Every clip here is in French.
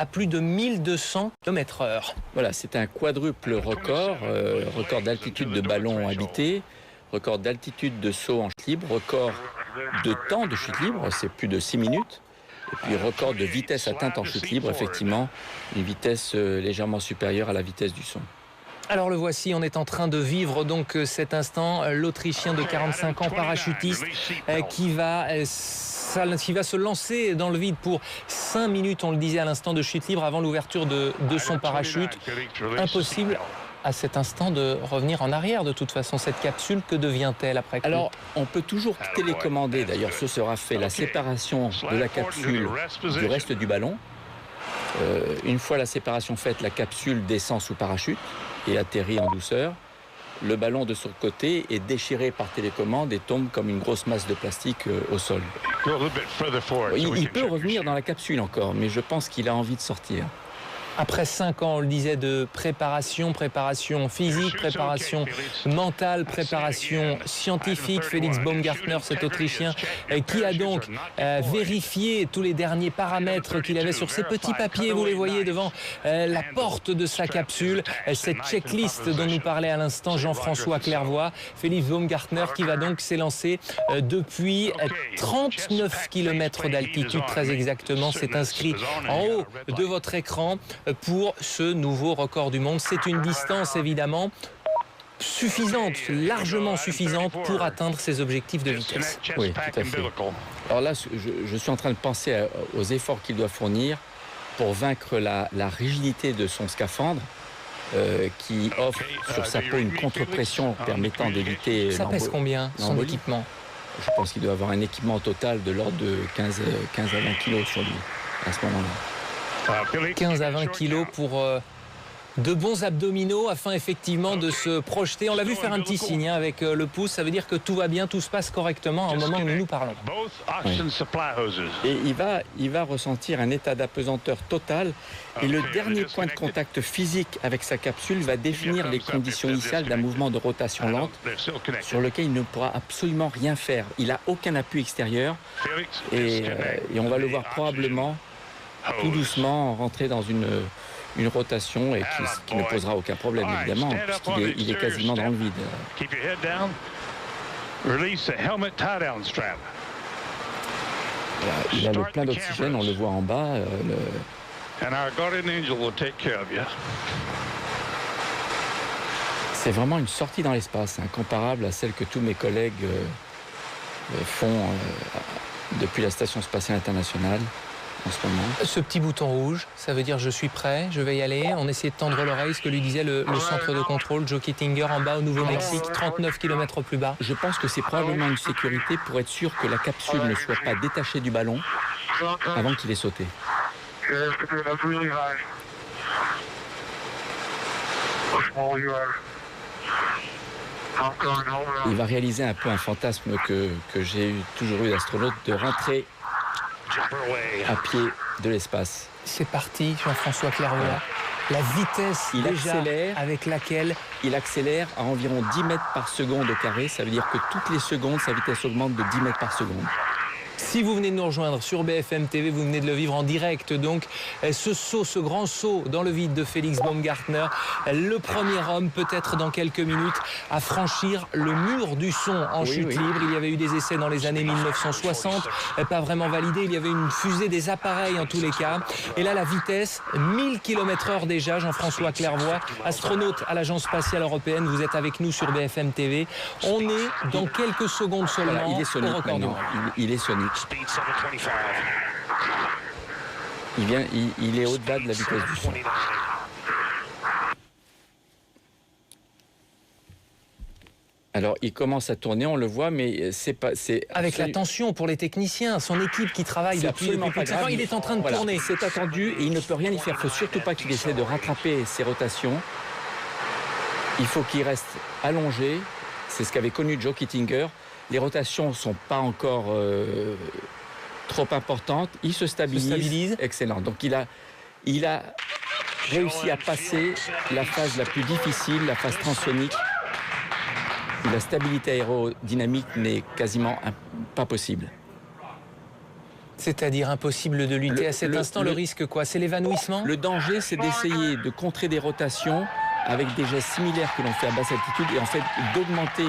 à plus de 1200 km/h. Voilà, c'est un quadruple record, record d'altitude de ballon habité, record d'altitude de saut en chute libre, record de temps de chute libre, c'est plus de 6 minutes, et puis record de vitesse atteinte en chute libre, effectivement, une vitesse légèrement supérieure à la vitesse du son. Alors le voici, on est en train de vivre donc cet instant, l'Autrichien de 45 ans, parachutiste, qui va se lancer dans le vide pour 5 minutes, on le disait à l'instant, de chute libre avant l'ouverture de son parachute. Impossible à cet instant de revenir en arrière de toute façon. Cette capsule, que devient-elle après coup? Alors, on peut toujours télécommander, d'ailleurs ce sera fait, la séparation de la capsule du reste du ballon. Une fois la séparation faite, la capsule descend sous parachute et atterrit en douceur. Le ballon de son côté est déchiré par télécommande et tombe comme une grosse masse de plastique au sol. Il peut revenir dans la capsule encore, mais je pense qu'il a envie de sortir. Après 5 ans, on le disait, de préparation physique, préparation mentale, préparation scientifique, Felix Baumgartner, cet Autrichien, qui a donc vérifié tous les derniers paramètres qu'il avait sur ses petits papiers, vous les voyez devant la porte de sa capsule, cette checklist dont nous parlait à l'instant Jean-François Clairvoy. Felix Baumgartner qui va donc s'élancer depuis 39 km d'altitude, très exactement, c'est inscrit en haut de votre écran pour ce nouveau record du monde. C'est une distance évidemment suffisante, largement suffisante pour atteindre ses objectifs de vitesse. Oui, tout à fait. Alors là, je suis en train de penser aux efforts qu'il doit fournir pour vaincre la rigidité de son scaphandre qui offre sur sa peau une contre-pression permettant d'éviter... Ça pèse combien, son équipement? Je pense qu'il doit avoir un équipement total de l'ordre de 15 à 20 kilos sur lui à ce moment-là. 15 à 20 kilos pour de bons abdominaux afin effectivement de se projeter. On l'a vu faire un petit signe avec le pouce, ça veut dire que tout va bien, tout se passe correctement au moment où nous nous parlons. Oui. Et il va ressentir un état d'apesanteur total et le dernier point de contact physique avec sa capsule va définir les conditions initiales d'un mouvement de rotation lente sur lequel il ne pourra absolument rien faire. Il n'a aucun appui extérieur et on va le voir probablement tout doucement rentrer dans une rotation et qui ne posera aucun problème évidemment puisqu'il est quasiment dans le vide. Voilà, il a le plein d'oxygène, on le voit en bas. C'est vraiment une sortie dans l'espace, comparable à celle que tous mes collègues font depuis la Station spatiale internationale. En ce moment. Ce petit bouton rouge, ça veut dire je suis prêt, je vais y aller. On essayait de tendre l'oreille, ce que lui disait le centre de contrôle, Joe Kittinger, en bas au Nouveau-Mexique, 39 km plus bas. Je pense que c'est probablement une sécurité pour être sûr que la capsule ne soit pas détachée du ballon avant qu'il ait sauté. Il va réaliser un peu un fantasme que j'ai toujours eu d'astronaute, de rentrer à pied de l'espace. C'est parti, Jean-François Clairvoy. La vitesse avec laquelle... Il accélère à environ 10 mètres par seconde au carré. Ça veut dire que toutes les secondes, sa vitesse augmente de 10 mètres par seconde. Si vous venez de nous rejoindre sur BFM TV, vous venez de le vivre en direct. Donc, ce grand saut dans le vide de Felix Baumgartner, le premier homme, peut-être dans quelques minutes, à franchir le mur du son en chute libre. Il y avait eu des essais dans les années 1960, pas vraiment validés. Il y avait une fusée des appareils en tous les cas. Et là, la vitesse, 1000 km/h déjà, Jean-François Clairvoy, astronaute à l'Agence spatiale européenne. Vous êtes avec nous sur BFM TV. On est dans quelques secondes seulement. Voilà, il est sonique maintenant. Il est sonique. Il est au-delà de la vitesse du son. Alors, il commence à tourner, on le voit, mais c'est pas... Avec la tension pour les techniciens, son équipe qui travaille depuis plus de 5 ans, il est en train de tourner. C'est attendu et il ne peut rien y faire. Il ne faut surtout pas qu'il essaie de rattraper ses rotations. Il faut qu'il reste allongé. C'est ce qu'avait connu Joe Kittinger. Les rotations ne sont pas encore trop importantes. Il se stabilise. Excellent. Donc il a réussi à passer la phase la plus difficile, la phase transsonique, où la stabilité aérodynamique n'est quasiment pas possible. C'est-à-dire impossible de lutter à cet instant. Le risque quoi? C'est l'évanouissement? Le danger, c'est d'essayer de contrer des rotations avec des gestes similaires que l'on fait à basse altitude et en fait d'augmenter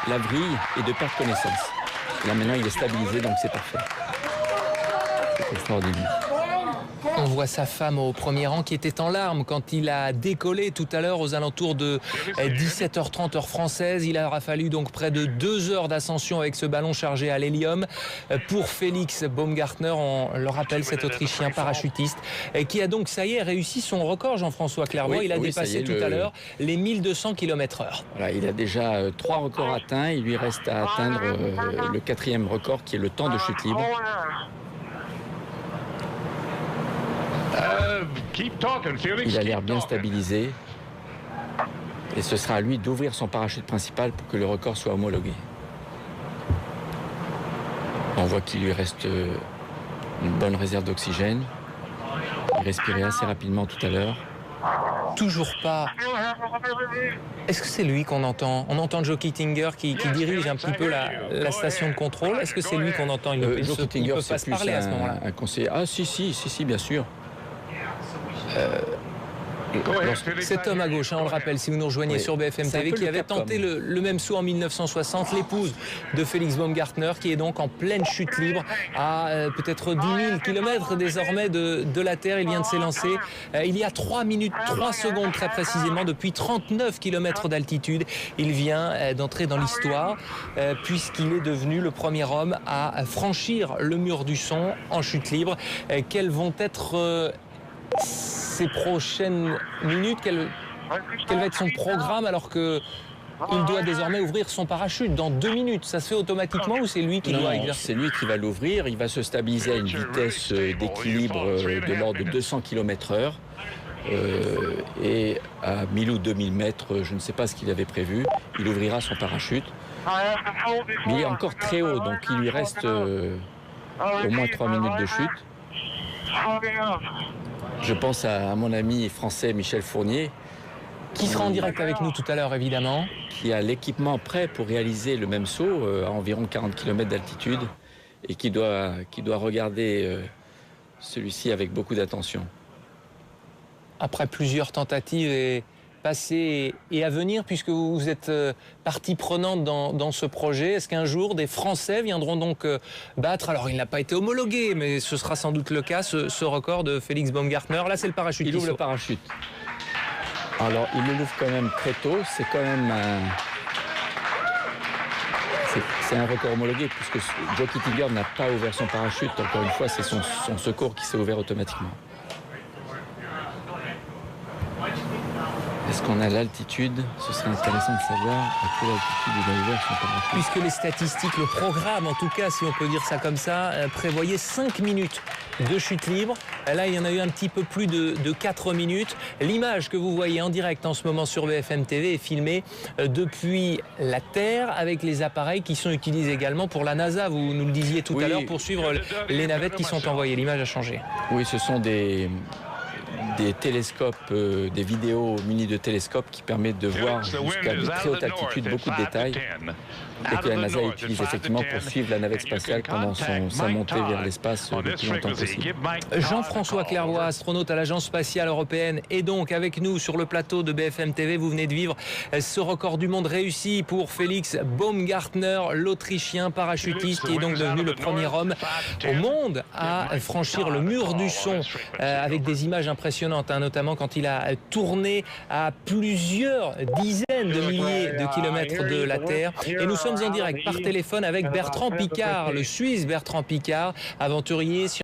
la vrille et de perdre connaissance. Là maintenant il est stabilisé, donc c'est parfait. C'est extraordinaire. On voit sa femme au premier rang qui était en larmes quand il a décollé tout à l'heure aux alentours de 17h30 heure française. Il aura fallu donc près de 2 heures d'ascension avec ce ballon chargé à l'hélium pour Félix Baumgartner. On le rappelle, cet Autrichien parachutiste qui a donc, ça y est, réussi son record, Jean-François Clairvoy. Il a dépassé tout à l'heure les 1200 km/h. Voilà, il a déjà 3 records atteints. Il lui reste à atteindre le 4e record qui est le temps de chute libre. Il a l'air bien stabilisé et ce sera à lui d'ouvrir son parachute principal pour que le record soit homologué. On voit qu'il lui reste une bonne réserve d'oxygène. Il respirait assez rapidement tout à l'heure. Toujours pas. Est-ce que c'est lui qu'on entend? On entend Joe Kittinger qui dirige un petit peu la station de contrôle. Est-ce que c'est lui qu'on entend? Il ne peut pas se parler à ce moment-là. Un conseiller. Ah si, bien sûr. Cet homme à gauche, on le rappelle, si vous nous rejoignez sur BFM TV, qui avait tenté le même saut en 1960, l'épouse de Félix Baumgartner, qui est donc en pleine chute libre à peut-être 10 000 km désormais de la Terre. Il vient de s'élancer il y a 3 minutes 3 secondes très précisément, depuis 39 km d'altitude. Il vient d'entrer dans l'histoire puisqu'il est devenu le premier homme à franchir le mur du son en chute libre. Quelles vont être ces prochaines minutes, quel va être son programme alors qu'il doit désormais ouvrir son parachute dans 2 minutes? Ça se fait automatiquement ou c'est lui qui doit exercer? C'est lui qui va l'ouvrir. Il va se stabiliser à une vitesse d'équilibre de l'ordre de 200 km/h. Et à 1000 ou 2000 mètres, je ne sais pas ce qu'il avait prévu, il ouvrira son parachute. Mais il est encore très haut, donc il lui reste au moins 3 minutes de chute. Je pense à mon ami français Michel Fournier. Qui sera en direct avec nous tout à l'heure, évidemment. Qui a l'équipement prêt pour réaliser le même saut à environ 40 km d'altitude et qui doit regarder celui-ci avec beaucoup d'attention. Après plusieurs tentatives passées et à venir, puisque vous êtes partie prenante dans ce projet, est-ce qu'un jour des Français viendront donc battre, alors il n'a pas été homologué, mais ce sera sans doute le cas, ce record de Félix Baumgartner? Là, c'est le parachute. Il ouvre le parachute. Alors, il le l'ouvre quand même très tôt. C'est quand même c'est un record homologué, puisque Joe Kittinger n'a pas ouvert son parachute. Encore une fois, c'est son secours qui s'est ouvert automatiquement. Est-ce qu'on a l'altitude? Ce serait intéressant de savoir à quelle altitude il a ouvert son parachute. Puisque les statistiques, le programme en tout cas, si on peut dire ça comme ça, prévoyait 5 minutes de chute libre. Là, il y en a eu un petit peu plus de 4 minutes. L'image que vous voyez en direct en ce moment sur BFM TV est filmée depuis la Terre avec les appareils qui sont utilisés également pour la NASA. Vous nous le disiez tout à l'heure, pour suivre les navettes qui sont envoyées. L'image a changé. Oui, ce sont des télescopes, des vidéos munis de télescopes qui permettent de voir jusqu'à de très haute altitude beaucoup de détails et que la NASA utilise effectivement pour suivre la navette spatiale pendant sa montée vers l'espace le plus longtemps possible. Jean-François Clairvoy, astronaute à l'Agence spatiale européenne, est donc avec nous sur le plateau de BFM TV. Vous venez de vivre ce record du monde réussi pour Félix Baumgartner, l'Autrichien parachutiste, qui est donc devenu le premier homme au monde à franchir le mur du son avec des images impressionnantes, notamment quand il a tourné à plusieurs dizaines de milliers de kilomètres de la Terre. Et nous sommes en direct par téléphone avec Bertrand Piccard, le Suisse Bertrand Piccard, aventurier, scientifique.